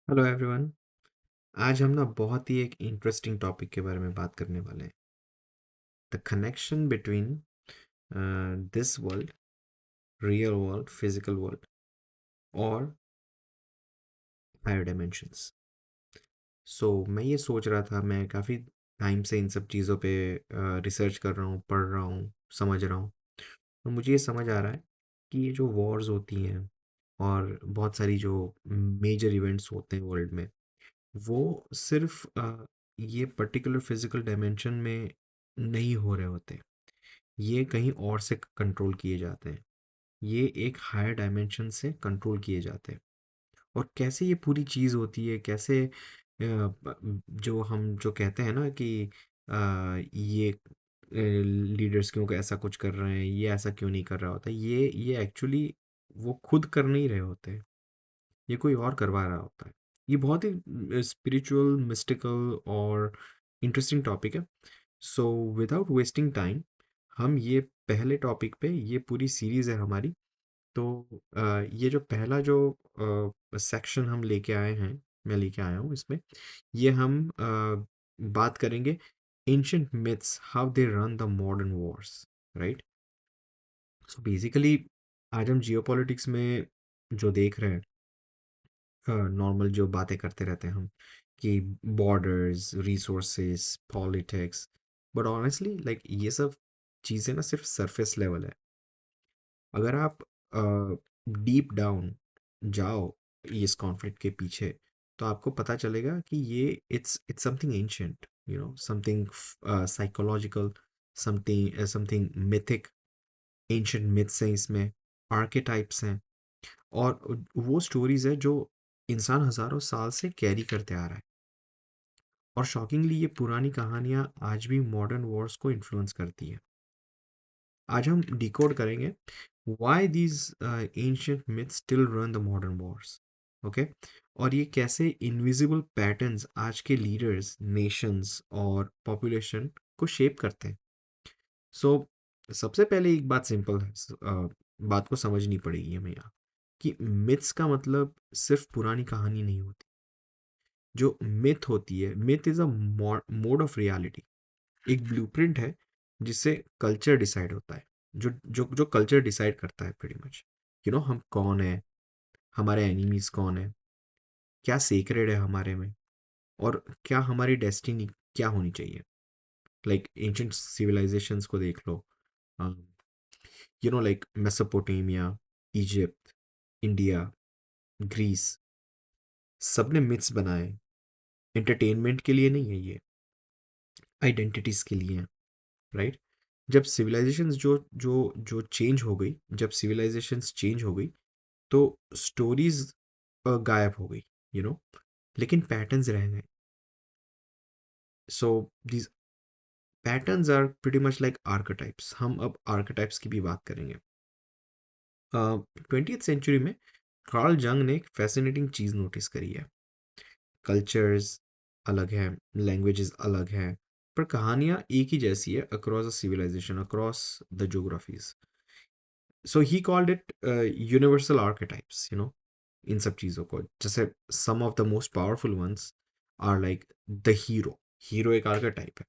Hello everyone. आज हम ना बहुत ही एक इंटरेस्टिंग टॉपिक के बारे में बात करने वाले हैं। The connection between this world, real world, physical world और हायर डायमेंशंस। मैं ये सोच रहा था, मैं काफ़ी टाइम से इन सब चीज़ों पे रिसर्च कर रहा हूँ, पढ़ रहा हूँ, समझ रहा हूँ। तो मुझे ये समझ आ रहा है कि ये जो वॉर्स होती हैं और बहुत सारी जो मेजर इवेंट्स होते हैं वर्ल्ड में, वो सिर्फ ये पर्टिकुलर फिजिकल डायमेंशन में नहीं हो रहे होते। ये कहीं और से कंट्रोल किए जाते हैं। ये एक हायर डायमेंशन से कंट्रोल किए जाते हैं। और कैसे ये पूरी चीज़ होती है, कैसे जो हम जो कहते हैं ना कि ये लीडर्स क्यों ऐसा कुछ कर रहे हैं, ये ऐसा क्यों नहीं कर रहा होता, ये एक्चुअली वो खुद कर नहीं रहे होते, ये कोई और करवा रहा होता है। ये बहुत ही स्पिरिचुअल, मिस्टिकल और इंटरेस्टिंग टॉपिक है। सो विदाउट वेस्टिंग टाइम, हम ये पहले टॉपिक पे, ये पूरी सीरीज़ है हमारी। तो ये जो पहला जो सेक्शन हम लेके आए हैं, मैं लेके आया हूँ इसमें, ये हम बात करेंगे ancient myths, how they run the modern Wars, right. So basically आज हम जियोपॉलिटिक्स में जो देख रहे हैं, नॉर्मल जो बातें करते रहते हैं हम कि borders, resources, politics, but honestly like ये सब चीज़ें ना सिर्फ सरफेस लेवल है। अगर आप डीप डाउन जाओ इस कॉन्फ्लिक्ट के पीछे, तो आपको पता चलेगा कि ये it's something ancient, something psychological, something something mythic. Ancient myths हैं इसमें, आर्केटाइप्स हैं, और वो स्टोरीज है जो इंसान हजारों साल से कैरी करते आ रहा है। और शॉकिंगली ये पुरानी कहानियां आज भी मॉडर्न वॉर्स को इन्फ्लुएंस करती है। आज हम डिकोड करेंगे why these ancient myths still run the modern Wars, okay. और ये कैसे इनविजिबल पैटर्न्स आज के लीडर्स, नेशंस और पॉपुलेशन को शेप करते हैं। सो सबसे पहले एक बात सिंपल है, बात को समझनी पड़ेगी हमें यहाँ, कि मिथ्स का मतलब सिर्फ पुरानी कहानी नहीं होती। जो मिथ होती है, myth is a mode of reality, एक ब्लूप्रिंट है जिससे कल्चर डिसाइड होता है। जो जो जो कल्चर डिसाइड करता है प्रीटी मच, हम कौन है, हमारे एनिमीज कौन है, क्या सीक्रेट है हमारे में, और क्या हमारी डेस्टिनी क्या होनी चाहिए। लाइक एंशियंट सिविलाइजेशंस को देख लो, like Mesopotamia, Egypt, India, Greece, सबने मिथ्स बनाए। एंटरटेनमेंट के लिए नहीं है ये, आइडेंटिटीज के लिए है, राइट। जब सिविलाइजेशंस जो जो जो चेंज हो गई, जब सिविलाइजेशंस चेंज हो गई, तो स्टोरीज गायब हो गई, यू नो लेकिन पैटर्न्स रह गए। So these patterns are pretty much like archetypes. हम अब आर्केटाइप्स की भी बात करेंगे। 20th सेंचुरी में कार्ल जंग ने एक फैसिनेटिंग चीज़ नोटिस करी है। कल्चर्स अलग हैं, लैंग्वेजेस अलग हैं, पर कहानियाँ एक ही जैसी है across the civilization, across the geographies. So he called it universal archetypes, इन सब चीज़ों को। जैसे some of the most powerful ones are like the hero. Hero एक आर्केटाइप है,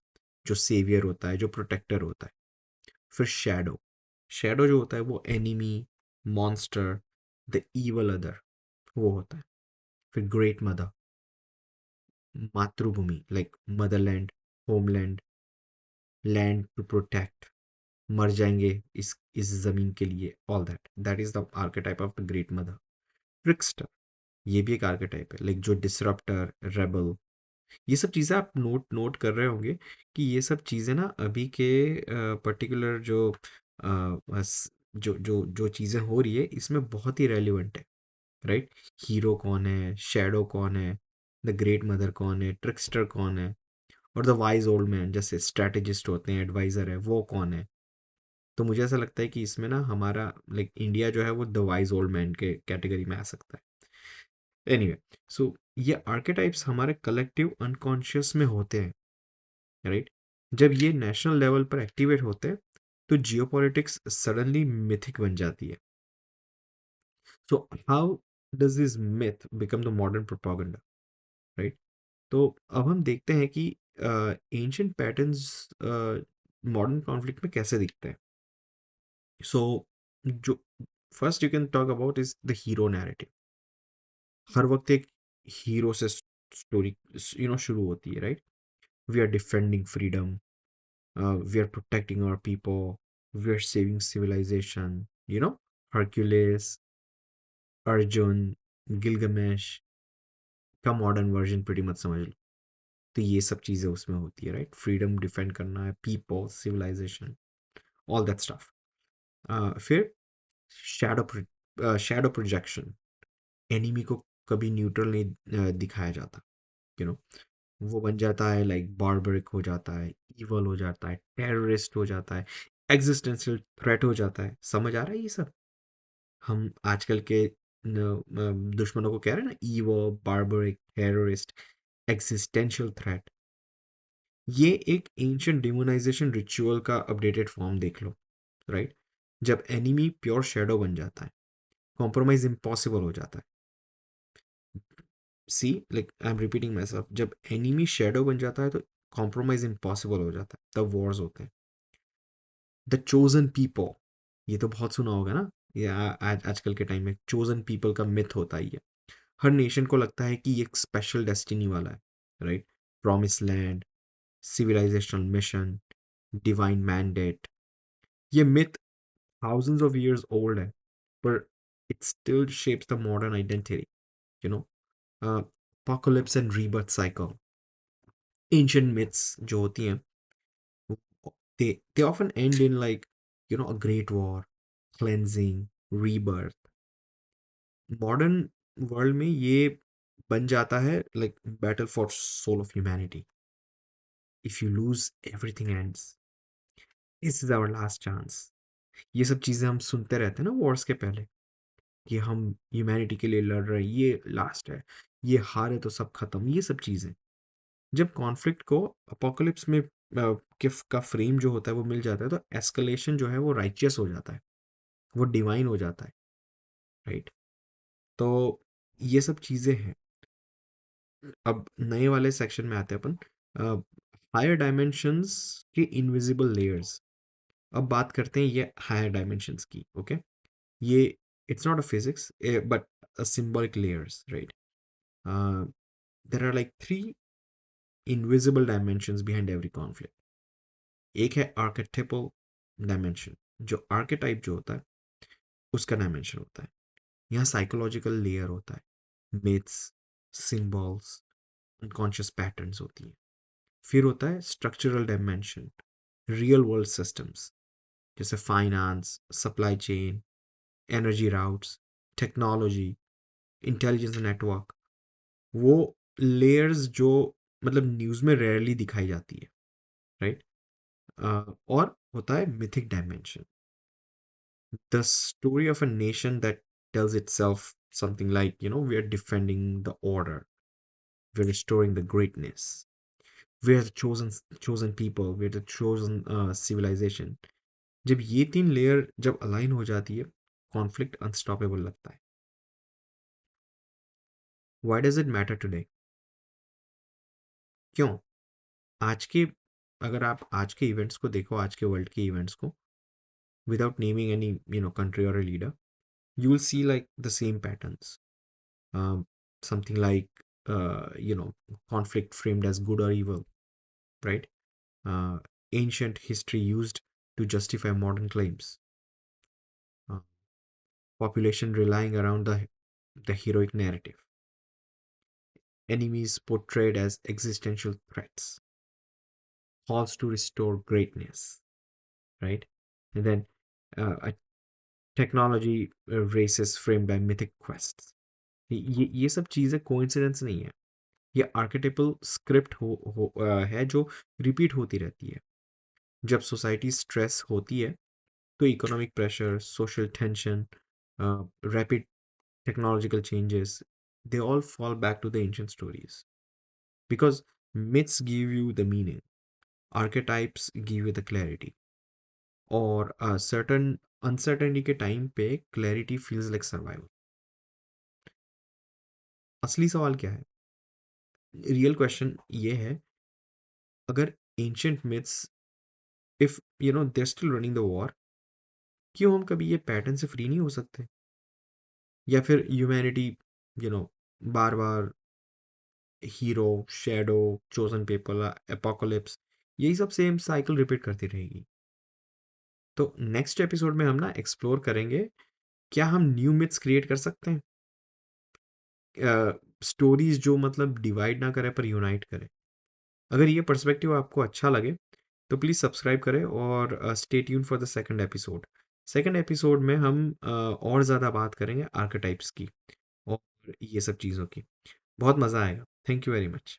जो सेवियर होता है, जो प्रोटेक्टर होता है। फिर शैडो, शैडो जो होता है वो enemy, monster, the evil other, वो होता है। फिर ग्रेट मदर, मातृभूमि, like motherland, homeland, land to protect, मर जाएंगे इस जमीन के लिए, all that is the archetype of the great mother. Trickster, ये भी एक आर्केटाइप है, लाइक जो डिसरप्टर, रेबल। ये सब चीज़ें आप नोट नोट कर रहे होंगे कि ये सब चीज़ें ना अभी के पर्टिकुलर जो जो जो जो चीज़ें हो रही है इसमें बहुत ही रेलिवेंट है, राइट। हीरो कौन है, शैडो कौन है, द ग्रेट मदर कौन है, ट्रिक्स्टर कौन है, और द वाइज ओल्ड मैन, जैसे स्ट्रैटेजिस्ट होते हैं, एडवाइजर है, वो कौन है। तो मुझे ऐसा लगता है कि इसमें ना हमारा लाइक इंडिया जो है वो द वाइज ओल्ड मैन के कैटेगरी में आ सकता है। एनीवे, सो ये आर्केटाइप्स हमारे कलेक्टिव अनकॉन्शियस में होते हैं, राइट। जब ये नेशनल लेवल पर एक्टिवेट होते हैं, तो जियोपॉलिटिक्स सडनली मिथिक बन जाती है। So how does this myth become the modern propaganda, right? तो अब हम देखते हैं कि एंशियंट पैटर्न्स मॉडर्न कॉन्फ्लिक्ट में कैसे दिखते हैं. सो जो first you can talk about is the hero narrative. हर वक्त एक हीरो से स्टोरी शुरू होती है, right? We are defending freedom, we are protecting our people, we are saving civilization, you know, Hercules, Arjun, Gilgamesh का modern version pretty मत समझ लो. तो ये सब चीज़ें उसमें होती है, राइट? फ्रीडम डिफेंड करना है, people, civilization, all that stuff. फिर शैडो प्रोजेक्शन. एनिमी को कभी न्यूट्रल नहीं दिखाया जाता, यू नो. वो बन जाता है लाइक बार्बरिक हो जाता है, इवल हो जाता है, टेररिस्ट हो जाता है, एग्जिस्टेंशियल थ्रेट हो जाता है. समझ आ रहा है ये सब? हम आजकल के दुश्मनों को कह रहे हैं ना, evil, barbaric, terrorist, existential threat. ये एक एंशियंट डिमोनाइजेशन रिचुअल का अपडेटेड फॉर्म देख लो, राइट? जब एनिमी प्योर शेडो बन जाता है, कॉम्प्रोमाइज इम्पॉसिबल हो जाता है. See, like I am repeating myself, जब एनिमी शेडो बन जाता है तो कॉम्प्रोमाइज इम्पॉसिबल हो जाता है, तब वॉर्स होते हैं. द चोजन पीपल, ये तो बहुत सुना होगा ना. ये आज आजकल के टाइम में चोजन पीपल का मिथ होता ही है. हर नेशन को लगता है कि ये एक स्पेशल डेस्टिनी वाला है, right? Promise land, civilisational mission, divine mandate. ये myth thousands of years old है, but it still shapes the modern identity, you know. Apocalypse and rebirth cycle. Ancient myths जो होती हैं, they often end in like, a great war, cleansing, rebirth. Modern world में ये बन जाता है like battle for soul of humanity. If you lose, everything ends. This is our last chance. ये सब चीज़ें हम सुनते रहते हैं ना वॉर्स के पहले, कि हम ह्यूमैनिटी के लिए लड़ रहे हैं, ये लास्ट है, ये हार है तो सब खत्म, ये सब चीज़ें. जब कॉन्फ्लिक्ट को अपोकलिप्स में किफ का फ्रेम जो होता है वो मिल जाता है, तो एस्केलेशन जो है वो राइचियस हो जाता है, वो डिवाइन हो जाता है, राइट? तो ये सब चीज़ें हैं. अब नए वाले सेक्शन में आते हैं अपन, हायर डायमेंशंस के इनविजिबल लेयर्स. अब बात करते हैं ये हायर डायमेंशंस की, ओके? ये it's not a physics but a symbolic layers, right? There are like three invisible dimensions behind every conflict. एक है आर्केटाइपल डायमेंशन. जो आर्केटाइप जो होता है उसका डायमेंशन होता है. यहाँ साइकोलॉजिकल लेयर होता है, मिथ्स, सिंबल्स, अनकॉन्शियस पैटर्न्स होती हैं. फिर होता है structural dimension, real world systems जैसे finance, supply chain, energy routes, technology, intelligence network. वो लेयर्स जो मतलब न्यूज़ में रेयरली दिखाई जाती है, राइट? और होता है mythic dimension, the story of a nation that tells itself something like, we are defending the order, we're restoring the greatness, we're the chosen people, we're the chosen civilization. जब ये तीन layer जब align हो जाती है, conflict unstoppable लगता है. Why does it matter today? क्यों? आज के अगर आप आज के इवेंट्स को देखो, आज के वर्ल्ड के इवेंट्स को, विदाउट नेमिंग एनी कंट्री और a leader, you will see like the same patterns. Something like, conflict framed as good or evil, right? uh, Ancient history used to justify modern claims. uh, Population relying around the heroic narrative, enemies portrayed as existential threats, calls to restore greatness, right? And then a technology races framed by mythic quests. ये सब चीज़ें coincidence नहीं है. ये आर्केटाइपल script है जो repeat होती रहती है. जब सोसाइटी स्ट्रेस होती है तो economic pressure, social tension, rapid technological changes, they all fall back to the ancient stories, because myths give you the meaning, archetypes give you the clarity, और certain uncertainty के time पे clarity feels like survival. असली सवाल क्या है? Real question ये है, अगर ancient myths, if they are still running the war, क्यों हम कभी ये पैटर्न से फ्री नहीं हो सकते? या फिर humanity you know bar bar hero, shadow, chosen people, apocalypse, यही सब सेम साइकिल रिपीट करती रहेगी? तो नेक्स्ट एपिसोड में हम ना एक्सप्लोर करेंगे, क्या हम न्यू मिथ्स क्रिएट कर सकते हैं, स्टोरीज जो मतलब डिवाइड ना करे पर यूनाइट करे? अगर ये पर्सपेक्टिव आपको अच्छा लगे तो प्लीज़ सब्सक्राइब करें और stay tune for the second episode. Second episode में हम और ज़्यादा बात करेंगे आर्केटाइप्स की और ये सब चीज़ों की। बहुत मज़ा आएगा। Thank you very much.